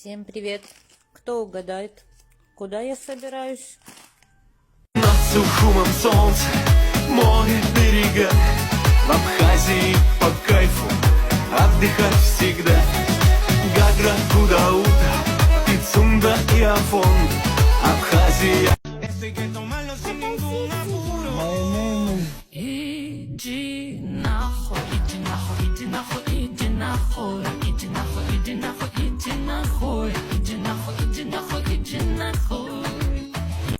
Всем привет! Кто угадает, куда я собираюсь? Над Сухумом солнце, море, берега, в Абхазии по кайфу отдыхать всегда. Гагра, Гудаута, Пицунда и Афон, Абхазия. Иди нахуй, иди нахуй, иди нахуй, иди нахуй.